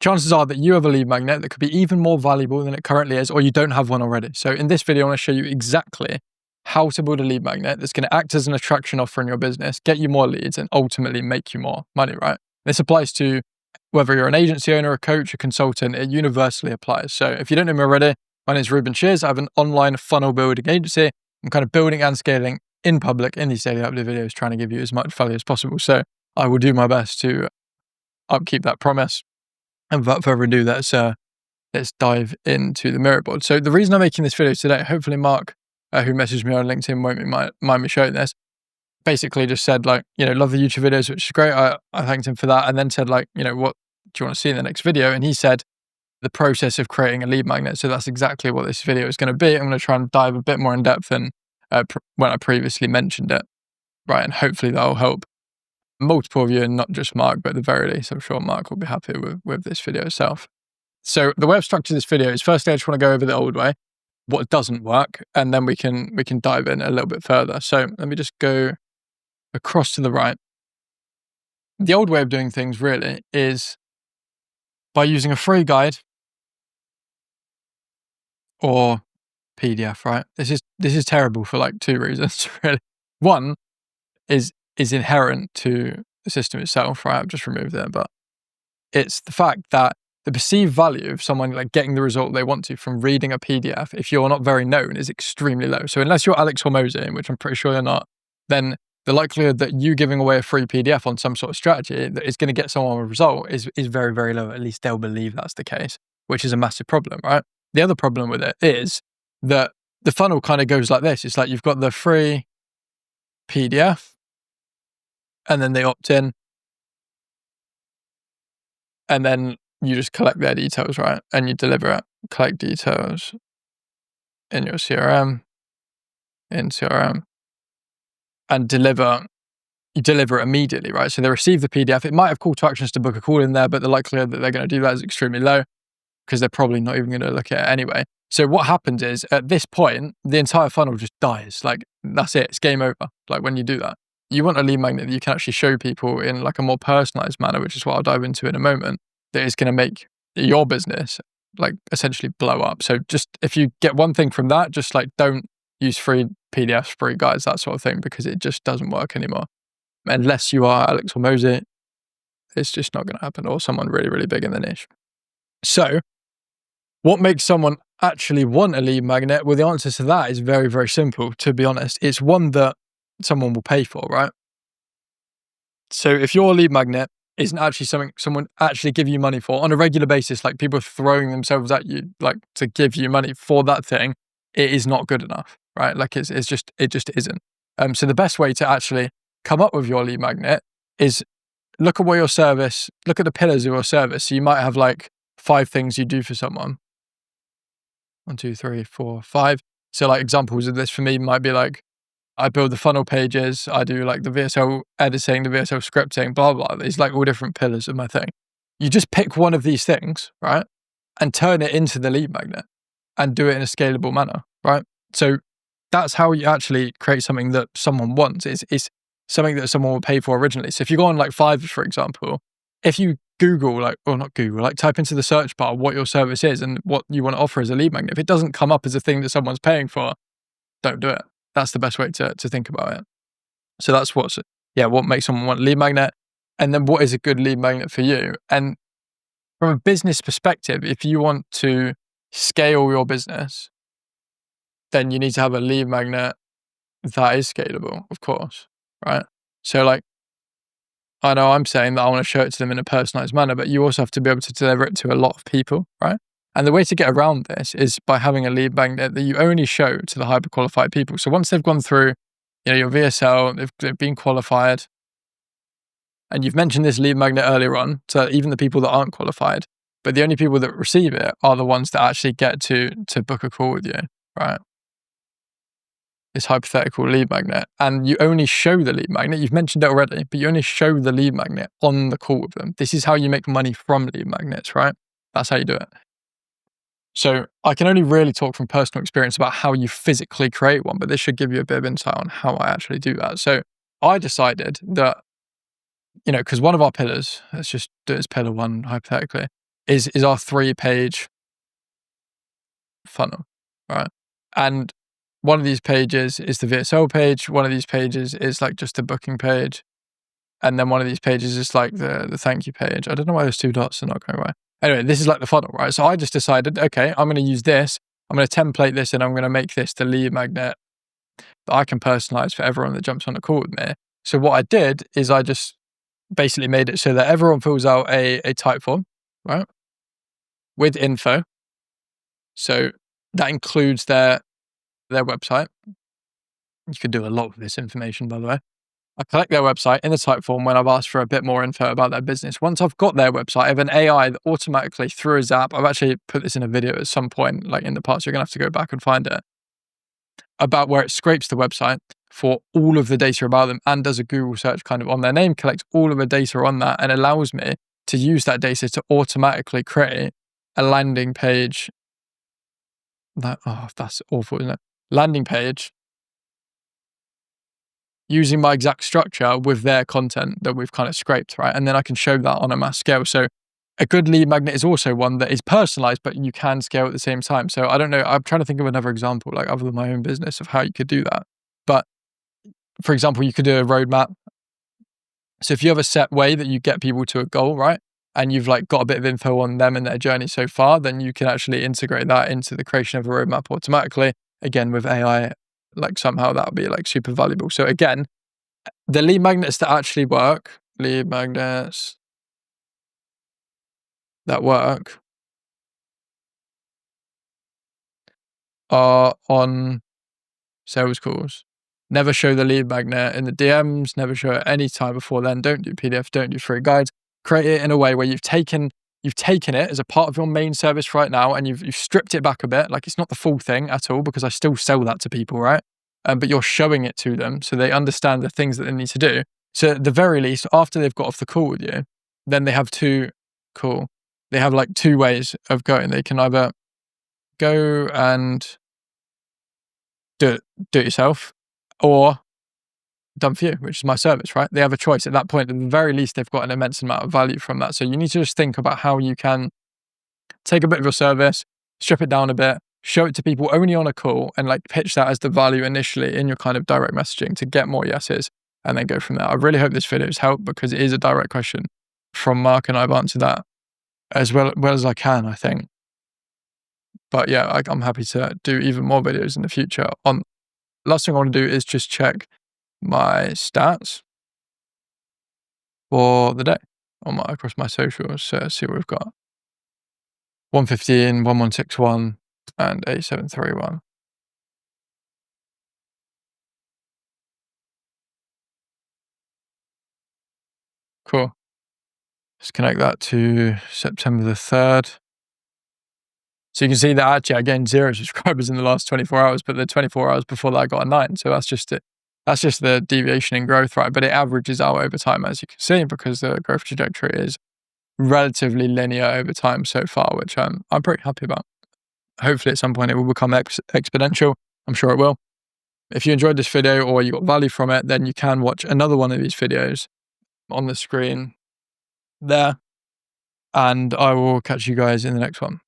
chances are that you have a lead magnet that could be even more valuable than it currently is, or you don't have one already. So in this video, I want to show you exactly how to build a lead magnet that's going to act as an attraction offer in your business, get you more leads, and ultimately make you more money, right? This applies to whether you're an agency owner, a coach, a consultant, it universally applies. So if you don't know me already, my name is Reuben Shears. I have an online funnel building agency. I'm kind of building and scaling in public in these daily upload videos, trying to give you as much value as possible. So I will do my best to upkeep that promise. And without further ado, let's dive into the mirror board. So the reason I'm making this video today, hopefully Mark, who messaged me on LinkedIn, won't mind me showing this, basically just said like, love the YouTube videos, which is great. I thanked him for that. And then said like, what do you want to see in the next video? And he said the process of creating a lead magnet. So that's exactly what this video is going to be. I'm going to try and dive a bit more in depth than when I previously mentioned it, right? And hopefully that'll help multiple of you, and not just Mark, but at the very least, I'm sure Mark will be happy with this video itself. So the way I've structured this video is, firstly, I just want to go over the old way, what doesn't work, and then we can dive in a little bit further. So let me just go across to the right. The old way of doing things really is by using a free guide or PDF, right? This is terrible for like two reasons, really. One is inherent to the system itself, right? I've just removed it, but it's the fact that the perceived value of someone like getting the result they want to from reading a PDF, if you're not very known, is extremely low. So unless you're Alex Hormozy, which I'm pretty sure you're not, then the likelihood that you giving away a free PDF on some sort of strategy that is going to get someone a result is very, very low. At least they'll believe that's the case, which is a massive problem, right? The other problem with it is that the funnel kind of goes like this. It's like you've got the free PDF, and then they opt in, and then you just collect their details, right? And you deliver it, collect details in your CRM, and you deliver it immediately, right? So they receive the PDF. It might have call to actions to book a call in there, but the likelihood that they're going to do that is extremely low because they're probably not even going to look at it anyway. So what happens is, at this point, the entire funnel just dies. Like, that's it. It's game over. Like, when you do that. You want a lead magnet that you can actually show people in like a more personalized manner, which is what I'll dive into in a moment, that is going to make your business like essentially blow up. So just, if you get one thing from that, just like don't use free PDFs, free guides, that sort of thing, because it just doesn't work anymore. Unless you are Alex Hormozy, it's just not going to happen, or someone really, really big in the niche. So what makes someone actually want a lead magnet? Well, the answer to that is very, very simple, to be honest. It's one that someone will pay for, right? So if your lead magnet isn't actually something someone actually give you money for on a regular basis, like people throwing themselves at you, like to give you money for that thing, it is not good enough, right? Like it just isn't. So the best way to actually come up with your lead magnet is look at the pillars of your service. So you might have like 5 things you do for someone. 1, 2, 3, 4, 5. So like examples of this for me might be like, I build the funnel pages, I do like the VSL editing, the VSL scripting, blah, blah. These like all different pillars of my thing. You just pick one of these things, right? And turn it into the lead magnet and do it in a scalable manner, right? So that's how you actually create something that someone wants. It's something that someone will pay for originally. So if you go on like Fiverr, for example, if you type into the search bar what your service is and what you want to offer as a lead magnet, if it doesn't come up as a thing that someone's paying for, don't do it. That's the best way to think about it. So that's what makes someone want a lead magnet. And then what is a good lead magnet for you? And from a business perspective, if you want to scale your business, then you need to have a lead magnet that is scalable, of course, right? So like, I know I'm saying that I want to show it to them in a personalized manner, but you also have to be able to deliver it to a lot of people, right? And the way to get around this is by having a lead magnet that you only show to the hyper qualified people. So once they've gone through, your VSL, they've been qualified, and you've mentioned this lead magnet earlier on, so even the people that aren't qualified, but the only people that receive it are the ones that actually get to book a call with you, right? This hypothetical lead magnet, and you only show the lead magnet. You've mentioned it already, but you only show the lead magnet on the call with them. This is how you make money from lead magnets, right? That's how you do it. So I can only really talk from personal experience about how you physically create one, but this should give you a bit of insight on how I actually do that. So I decided that, because one of our pillars, let's just do it as pillar 1 hypothetically, is our 3-page funnel, right? And one of these pages is the VSL page. One of these pages is like just a booking page. And then one of these pages is like the thank you page. I don't know why those 2 dots are not going away. Anyway, this is like the funnel, right? So I just decided, okay, I'm going to use this. I'm going to template this and I'm going to make this the lead magnet that I can personalize for everyone that jumps on a call with me. So what I did is I just basically made it so that everyone fills out a type form, right? With info. So that includes their website. You could do a lot with this information, by the way. I collect their website in the type form when I've asked for a bit more info about their business. Once I've got their website, I have an AI that automatically, through a Zap, I've actually put this in a video at some point, like in the past, you're going to have to go back and find it, about where it scrapes the website for all of the data about them and does a Google search kind of on their name, collects all of the data on that and allows me to use that data to automatically create a landing page. That's awful, isn't it? Landing page using my exact structure with their content that we've kind of scraped, right? And then I can show that on a mass scale. So a good lead magnet is also one that is personalized, but you can scale at the same time. So I don't know, I'm trying to think of another example, like other than my own business, of how you could do that. But for example, you could do a roadmap. So if you have a set way that you get people to a goal, right? And you've like got a bit of info on them and their journey so far, then you can actually integrate that into the creation of a roadmap automatically. Again, with AI, like somehow that'll be like super valuable. So again, the lead magnets that actually work, lead magnets that work are on sales calls. Never show the lead magnet in the DMs, never show it any time before then. Don't do PDF, don't do free guides. Create it in a way where you've taken it as a part of your main service right now and you've stripped it back a bit. Like it's not the full thing at all because I still sell that to people, right? But you're showing it to them so they understand the things that they need to do. So at the very least, after they've got off the call with you, then they have they have like 2 ways of going. They can either go and do it yourself or done for you, which is my service, right? They have a choice at that point. At the very least, they've got an immense amount of value from that. So you need to just think about how you can take a bit of your service, strip it down a bit, show it to people only on a call and like pitch that as the value initially in your kind of direct messaging to get more yeses and then go from there. I really hope this video has helped because it is a direct question from Mark and I've answered that as well as I can, I think. But yeah, I'm happy to do even more videos in the future. Last thing I want to do is just check my stats for the day across my socials. So see what we've got. 115, 1161, and 8731. Cool. Let's connect that to September the 3rd. So you can see that actually I gained 0 subscribers in the last 24 hours, but the 24 hours before that I got a 9. So that's just it. That's just the deviation in growth, right? But it averages out over time, as you can see, because the growth trajectory is relatively linear over time so far, which I'm pretty happy about. Hopefully at some point it will become exponential. I'm sure it will. If you enjoyed this video or you got value from it, then you can watch another one of these videos on the screen there. And I will catch you guys in the next one.